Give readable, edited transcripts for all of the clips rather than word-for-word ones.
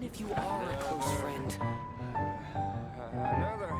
Even if you are a close friend. Another.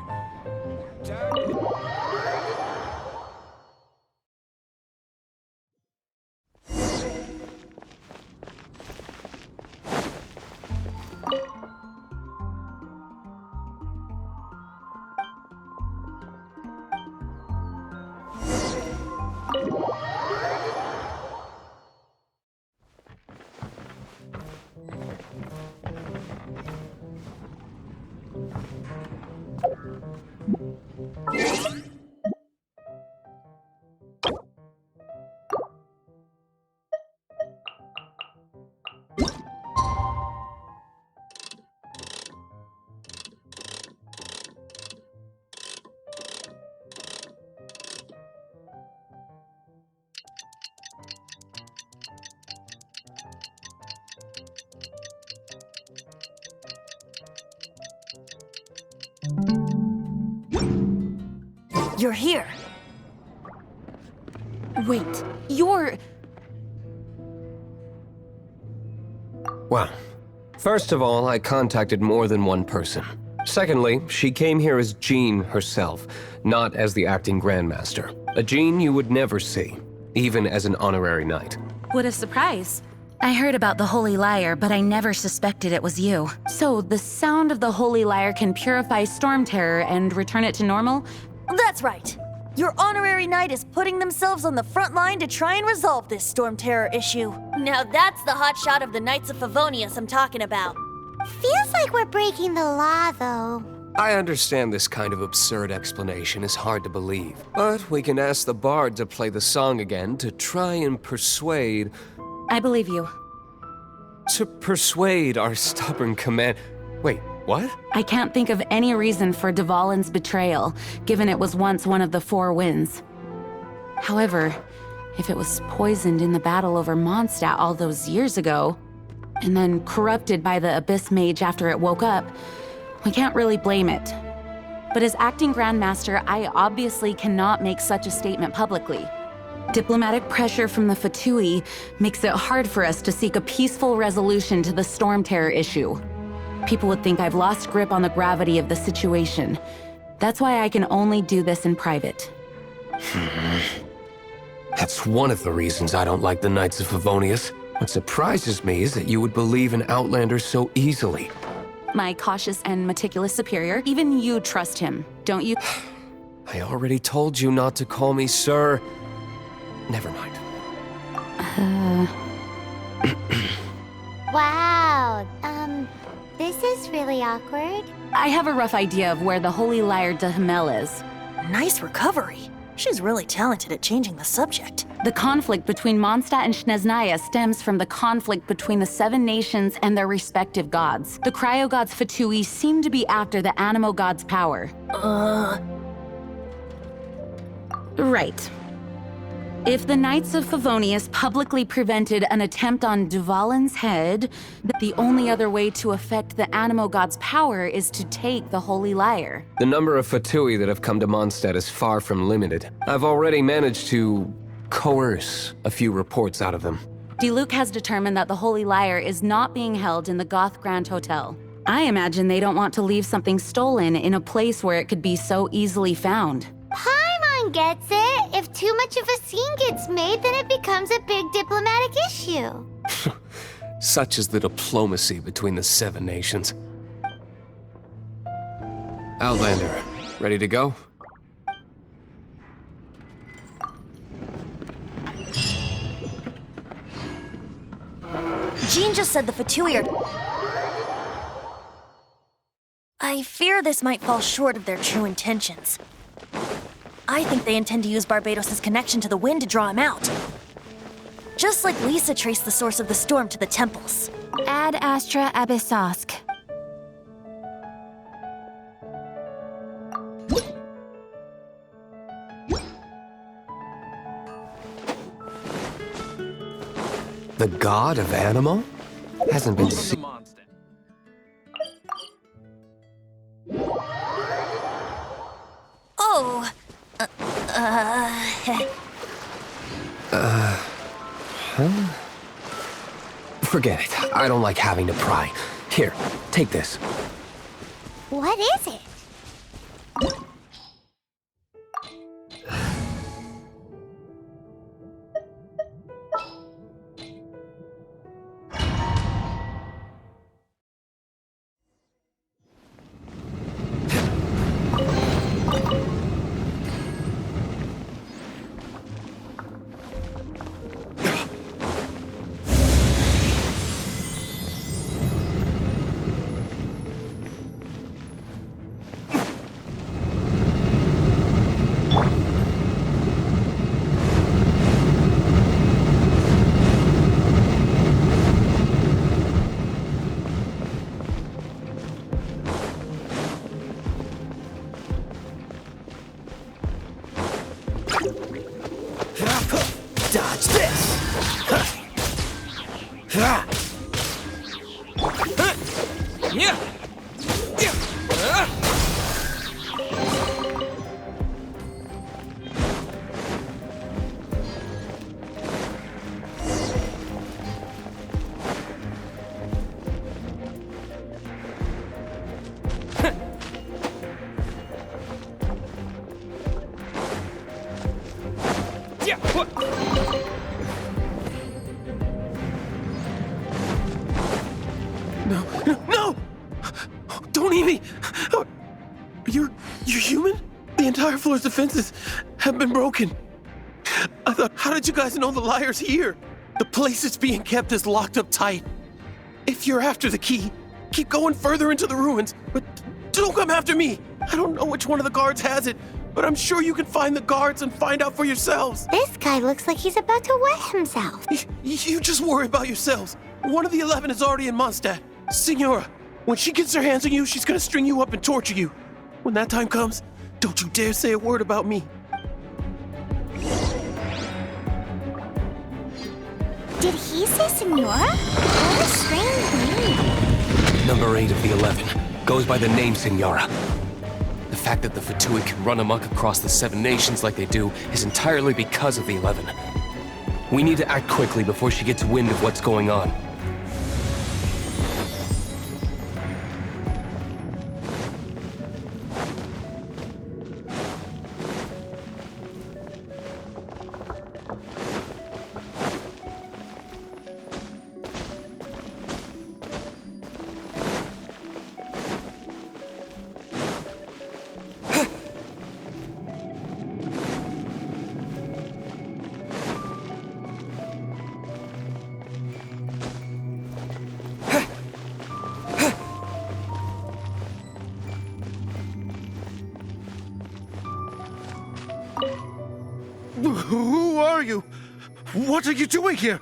You're here. Wait, you're... Well, first of all, I contacted more than one person. Secondly, she came here as Jean herself, not as the acting Grandmaster. A Jean you would never see, even as an honorary knight. What a surprise. I heard about the Holy Lyre, but I never suspected it was you. So, the sound of the Holy Lyre can purify Storm Terror and return it to normal? That's right. Your honorary knight is putting themselves on the front line to try and resolve this Storm Terror issue. Now that's the hot shot of the Knights of Favonius I'm talking about. Feels like we're breaking the law, though. I understand this kind of absurd explanation is hard to believe, but we can ask the bard to play the song again to try and persuade... I believe you. To persuade our stubborn command... Wait, what? I can't think of any reason for Dvalin's betrayal, given it was once one of the Four Winds. However, if it was poisoned in the battle over Mondstadt all those years ago, and then corrupted by the Abyss Mage after it woke up, we can't really blame it. But as acting Grandmaster, I obviously cannot make such a statement publicly. Diplomatic pressure from the Fatui makes it hard for us to seek a peaceful resolution to the Storm Terror issue. People would think I've lost grip on the gravity of the situation. That's why I can only do this in private. That's one of the reasons I don't like the Knights of Favonius. What surprises me is that you would believe in Outlanders so easily. My cautious and meticulous superior, even you trust him, don't you? I already told you not to call me sir. Never mind. Wow, this is really awkward. I have a rough idea of where the Holy Lyre de Himmel is. Nice recovery. She's really talented at changing the subject. The conflict between Mondstadt and Snezhnaya stems from the conflict between the Seven Nations and their respective gods. The cryo-gods Fatui seem to be after the Animo god's power. Right. If the Knights of Favonius publicly prevented an attempt on Dvalin's head, the only other way to affect the Animo god's power is to take the Holy Lyre. The number of Fatui that have come to Mondstadt is far from limited. I've already managed to coerce a few reports out of them. Diluc has determined that the Holy Lyre is not being held in the Goth Grand Hotel. I imagine they don't want to leave something stolen in a place where it could be so easily found. Paimon gets it. If too much of a scene gets made, then it becomes a big diplomatic issue. Such is the diplomacy between the Seven Nations. Outlander, ready to go? Jean just said the Fatui are... I fear this might fall short of their true intentions. I think they intend to use Barbados' connection to the wind to draw him out. Just like Lisa traced the source of the storm to the temples. Ad Astra Abyssosk. The god of Animo? Hasn't been seen. Oh! Forget it. I don't like having to pry. Here, take this. What is it? Dodge this! No! Don't eat me! You're human? The entire floor's defenses have been broken. I thought, how did you guys know the liar's here? The place it's being kept is locked up tight. If you're after the key, keep going further into the ruins, but don't come after me. I don't know which one of the guards has it, but I'm sure you can find the guards and find out for yourselves. This guy looks like he's about to wet himself. You just worry about yourselves. One of the 11 is already in Mondstadt. Signora, when she gets her hands on you, she's gonna string you up and torture you. When that time comes, don't you dare say a word about me. Did he say Senora? What a strange name. Number 8 of the 11 goes by the name Signora. The fact that the Fatui can run amok across the 7 nations like they do is entirely because of the 11. We need to act quickly before she gets wind of what's going on. Who are you? What are you doing here?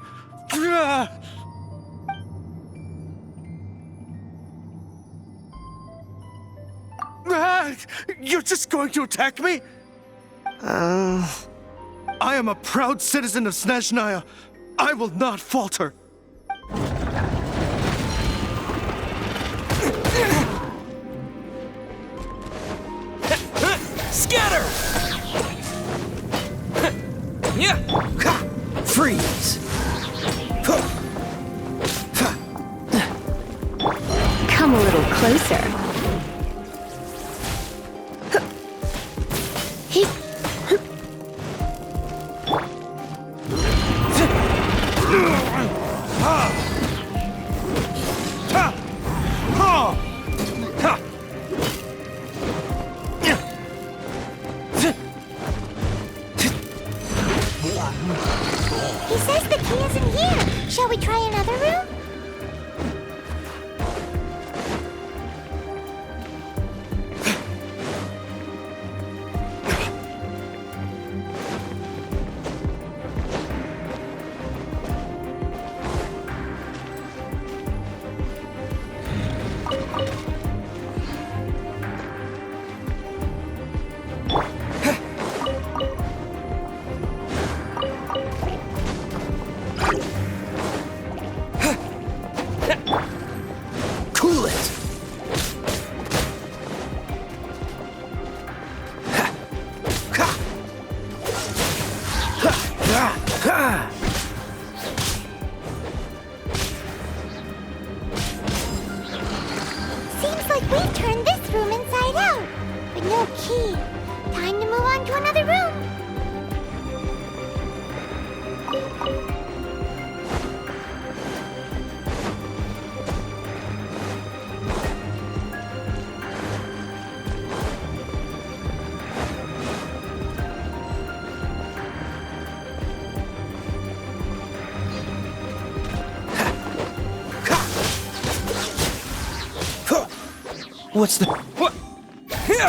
You're just going to attack me? I am a proud citizen of Snezhnaya. I will not falter. Scatter! Freeze! Come a little closer. He says the key isn't here. Shall we try another room? What's the... What? Here!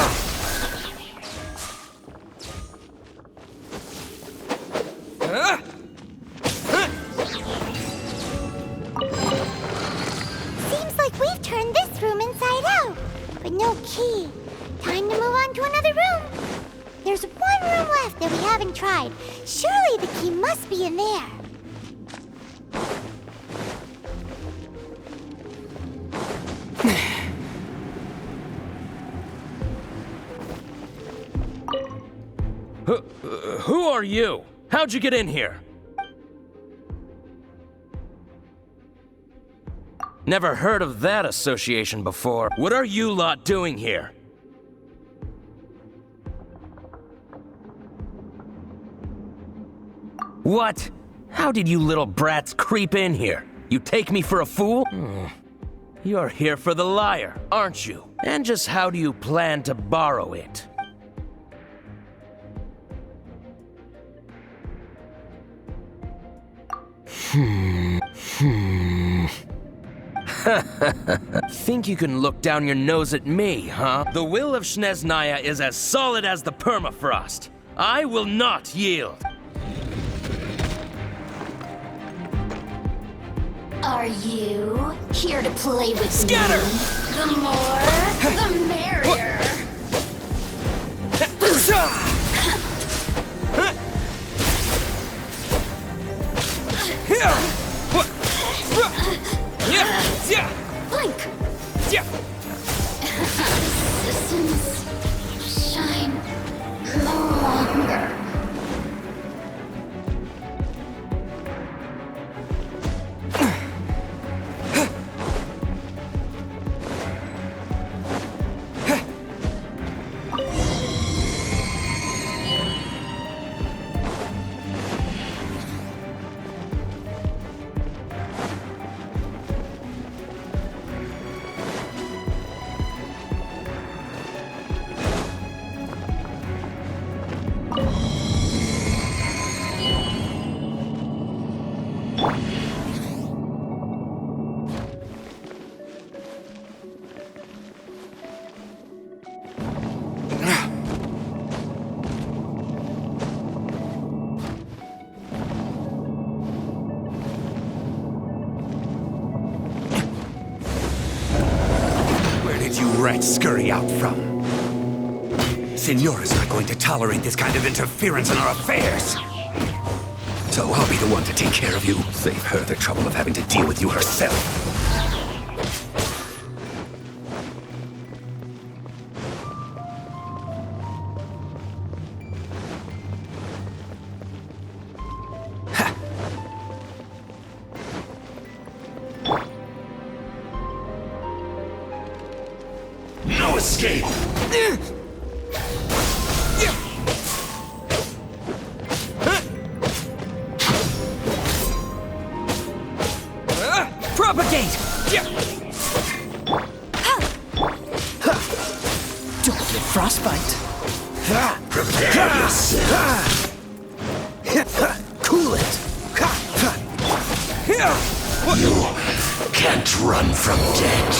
Seems like we've turned this room inside out, but no key. Time to move on to another room. There's one room left that we haven't tried. Surely the key must be in there. Who are you? How'd you get in here? Never heard of that association before. What are you lot doing here? What? How did you little brats creep in here? You take me for a fool? You're here for the lyre, aren't you? And just how do you plan to borrow it? Think you can look down your nose at me, huh? The will of Snezhnaya is as solid as the permafrost. I will not yield. Are you here to play with Scatter! me? The more, the merrier. Blink! Systems shine no longer. Rats scurry out from. Signora's not going to tolerate this kind of interference in our affairs. So I'll be the one to take care of you. Save her the trouble of having to deal with you herself. No escape! Propagate! Don't get frostbite. Prepare yourself! Cool it. You can't run from death.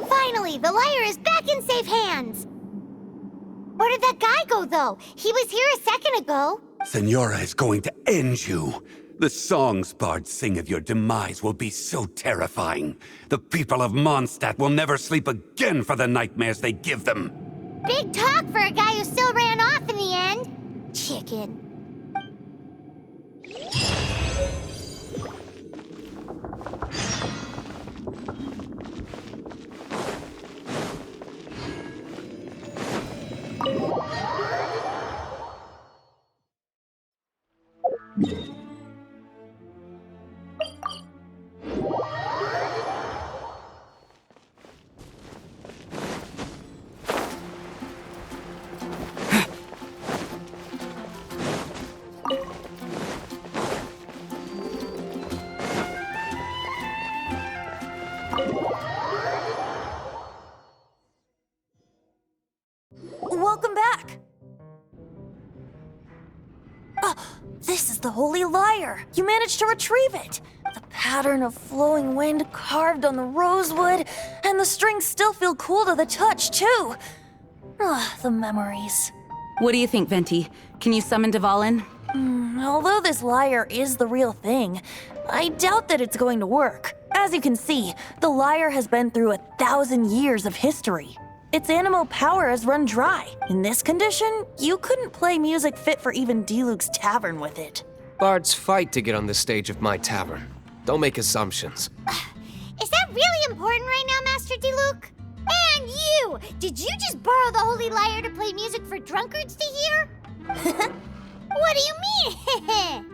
Finally, the lyre is back in safe hands. Where did that guy go, though? He was here a second ago. Signora is going to end you. The songs bards sing of your demise will be so terrifying. The people of Mondstadt will never sleep again for the nightmares they give them. Big talk for a guy who still ran off in the end. Chicken. the Holy Lyre. You managed to retrieve it. The pattern of flowing wind carved on the rosewood, and the strings still feel cool to the touch, too. Ah, the memories. What do you think, Venti? Can you summon Dvalin? Although this lyre is the real thing, I doubt that it's going to work. As you can see, the lyre has been through 1,000 years of history. Its animo power has run dry. In this condition, you couldn't play music fit for even Diluc's tavern with it. Bards fight to get on the stage of my tavern. Don't make assumptions. Is that really important right now, Master Diluc? And you! Did you just borrow the Holy Lyre to play music for drunkards to hear? What do you mean?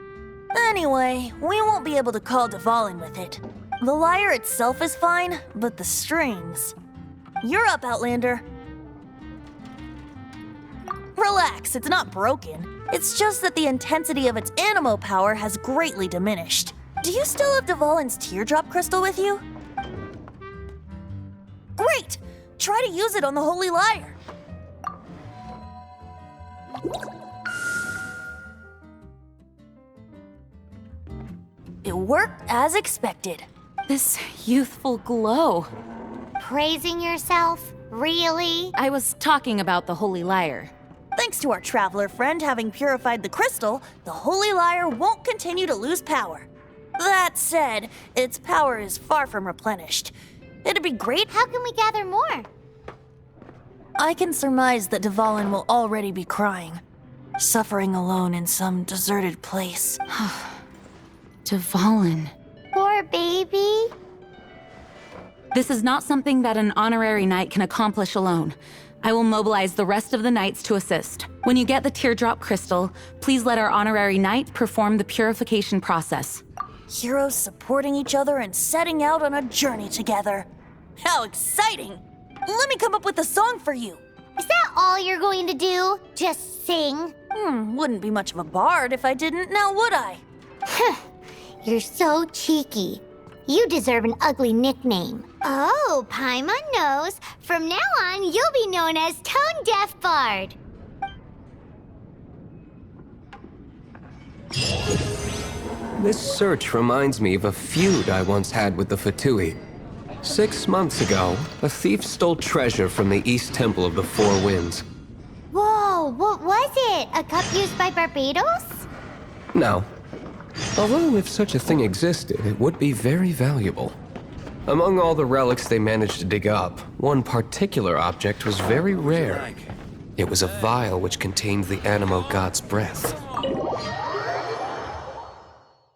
Anyway, we won't be able to call Dvalin with it. The lyre itself is fine, but the strings... You're up, Outlander. Relax, it's not broken. It's just that the intensity of its animo power has greatly diminished. Do you still have Dvalin's teardrop crystal with you? Great! Try to use it on the Holy Lyre. It worked as expected. This youthful glow. Praising yourself? Really? I was talking about the Holy Lyre. Thanks to our traveler friend having purified the crystal, the Holy Lyre won't continue to lose power. That said, its power is far from replenished. It'd be great. How can we gather more? I can surmise that Dvalin will already be crying, suffering alone in some deserted place. Dvalin. Poor baby. This is not something that an honorary knight can accomplish alone. I will mobilize the rest of the knights to assist. When you get the teardrop crystal, please let our honorary knight perform the purification process. Heroes supporting each other and setting out on a journey together. How exciting! Let me come up with a song for you. Is that all you're going to do? Just sing? Wouldn't be much of a bard if I didn't, now would I? You're so cheeky. You deserve an ugly nickname. Oh, Paimon knows. From now on, you'll be known as Tone Deaf Bard. This search reminds me of a feud I once had with the Fatui. 6 months ago, a thief stole treasure from the East Temple of the Four Winds. Whoa, what was it? A cup used by Barbados? No. Although if such a thing existed, it would be very valuable. Among all the relics they managed to dig up, one particular object was very rare. It was a vial which contained the Animo God's breath.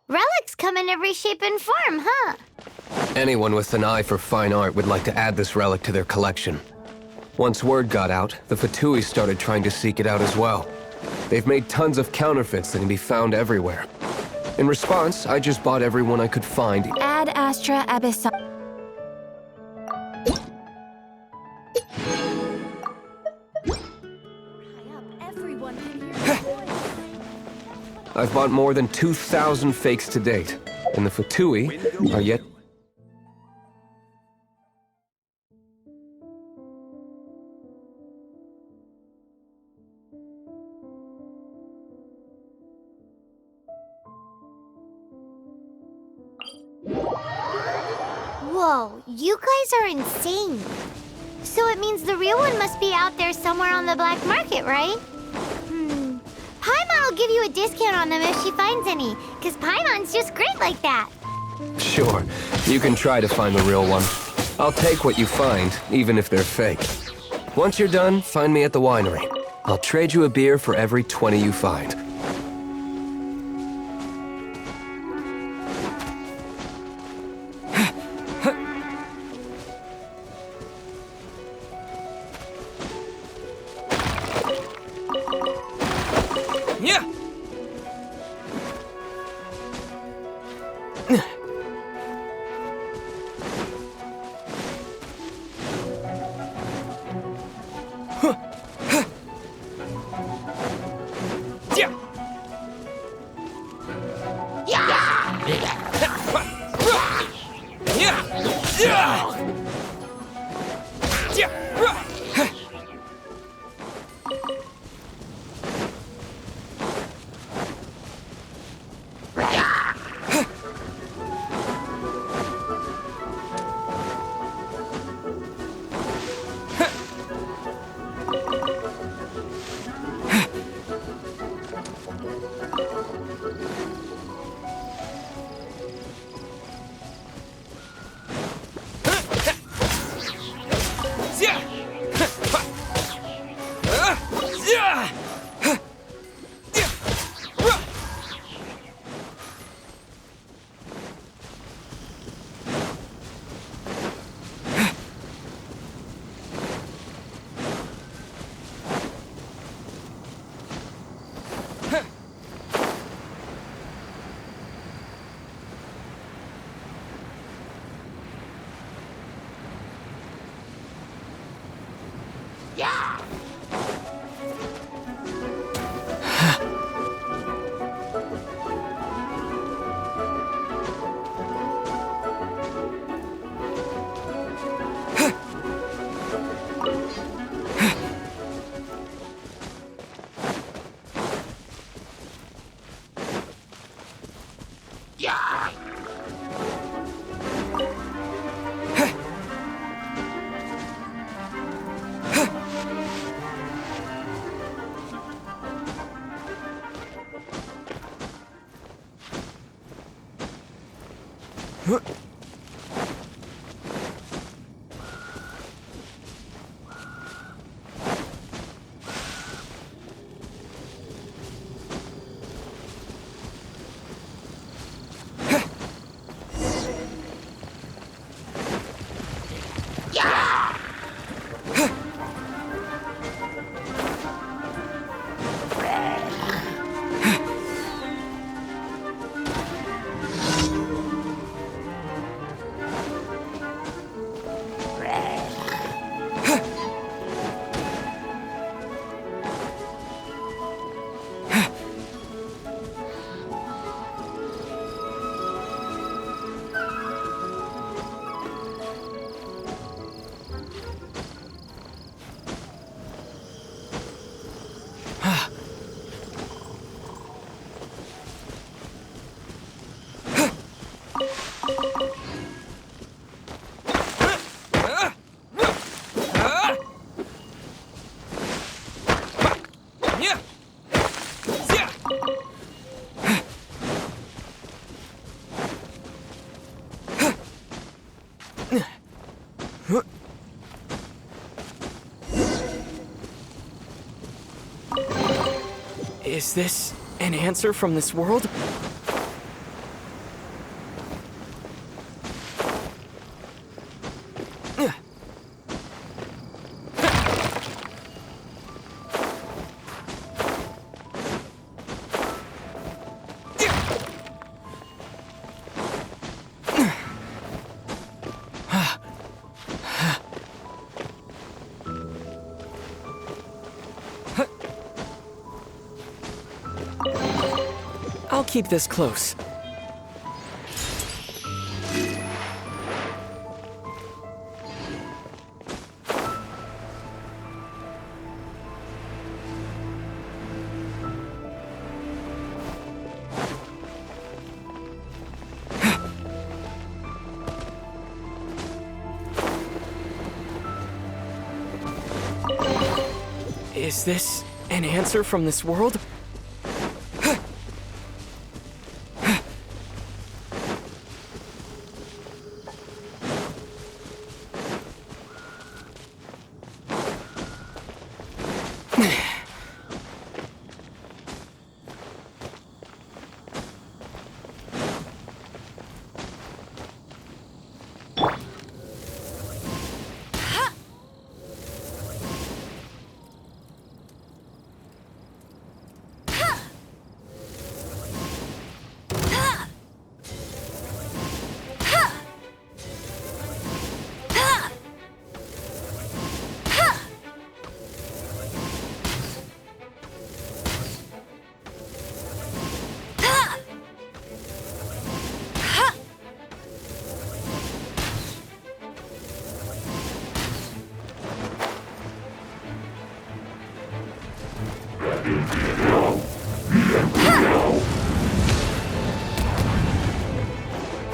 Relics come in every shape and form, huh? Anyone with an eye for fine art would like to add this relic to their collection. Once word got out, the Fatui started trying to seek it out as well. They've made tons of counterfeits that can be found everywhere. In response, I just bought everyone I could find. Ad Astra Abyssa. I've bought more than 2,000 fakes to date, and the Fatui are yet... Whoa, you guys are insane. So it means the real one must be out there somewhere on the black market, right? Paimon will give you a discount on them if she finds any, because Paimon's just great like that. Sure, you can try to find the real one. I'll take what you find, even if they're fake. Once you're done, find me at the winery. I'll trade you a beer for every 20 you find. Is this an answer from this world? I'll keep this close. Is this an answer from this world?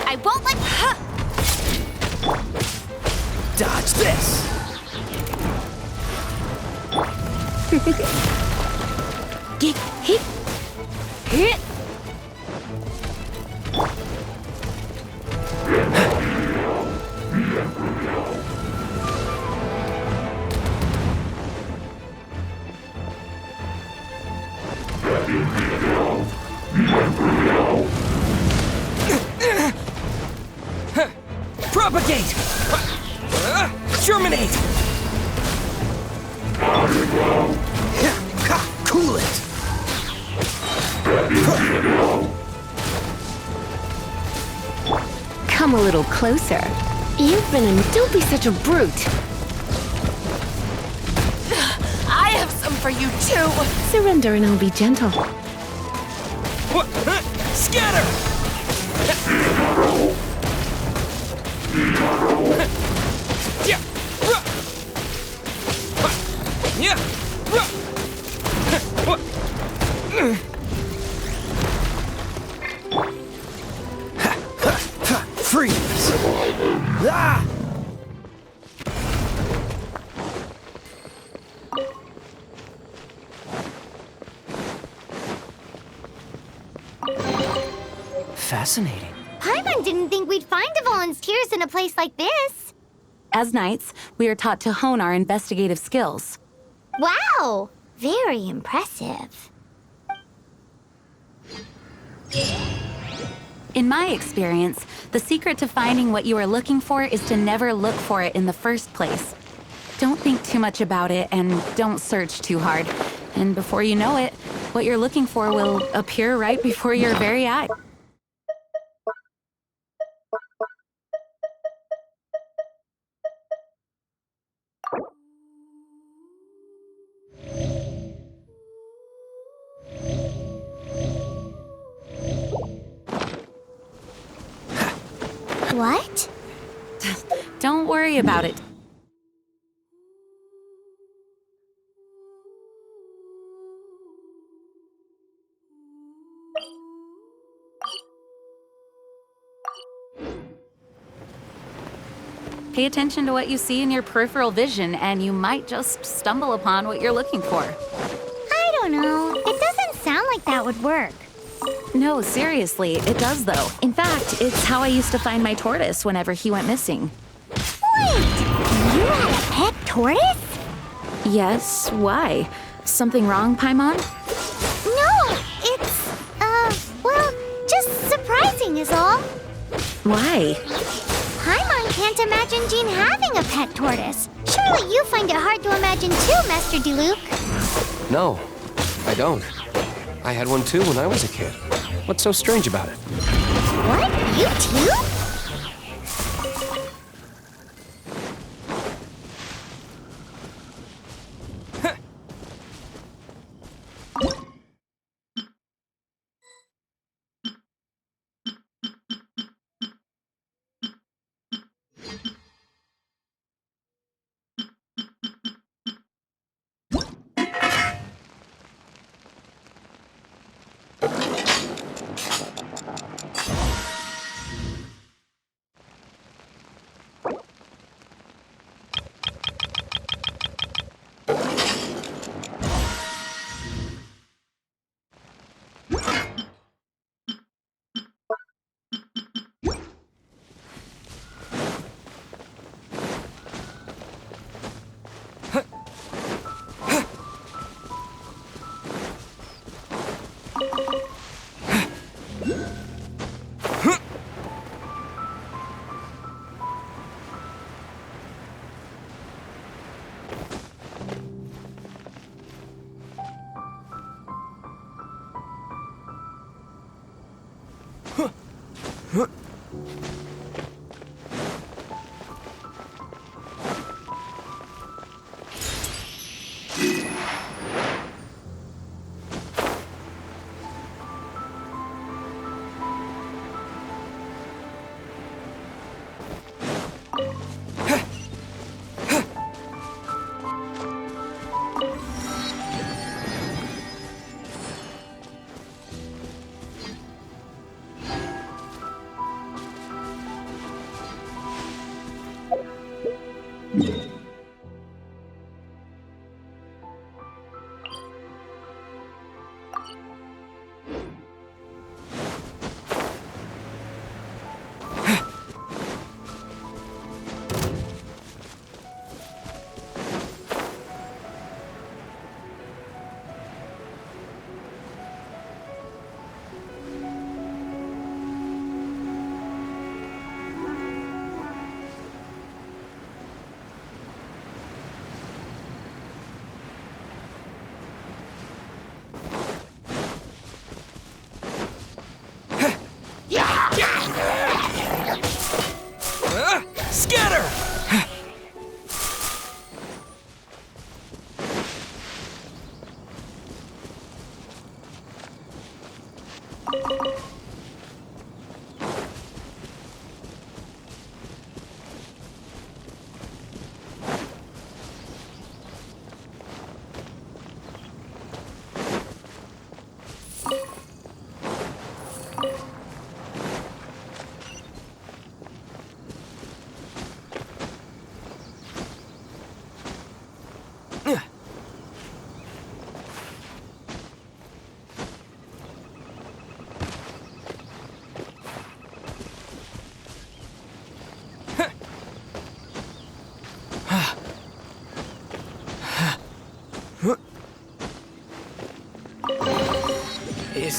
I won't let Dodge this! Get hit! Hit! Propagate! Germinate! Cool it! Come a little closer. You've been in. Don't be such a brute. have some for you too! Surrender and I'll be gentle. Scatter! Yeah! Yeah! Freeze! Ah! Fascinating. Paimon didn't think we'd find Devolin's tears in a place like this. As knights, we are taught to hone our investigative skills. Wow! Very impressive. In my experience, the secret to finding what you are looking for is to never look for it in the first place. Don't think too much about it and don't search too hard. And before you know it, what you're looking for will appear right before your very eyes. What? Don't worry about it. Pay attention to what you see in your peripheral vision, and you might just stumble upon what you're looking for. I don't know. It doesn't sound like that would work. No, seriously, it does though. In fact, it's how I used to find my tortoise whenever he went missing. Wait! You had a pet tortoise? Yes, why? Something wrong, Paimon? No, it's, well, just surprising is all. Why? Paimon can't imagine Jean having a pet tortoise. Surely you find it hard to imagine too, Master Diluc. No, I don't. I had one too when I was a kid. What's so strange about it? What? You too?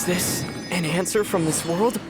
this an answer from this world?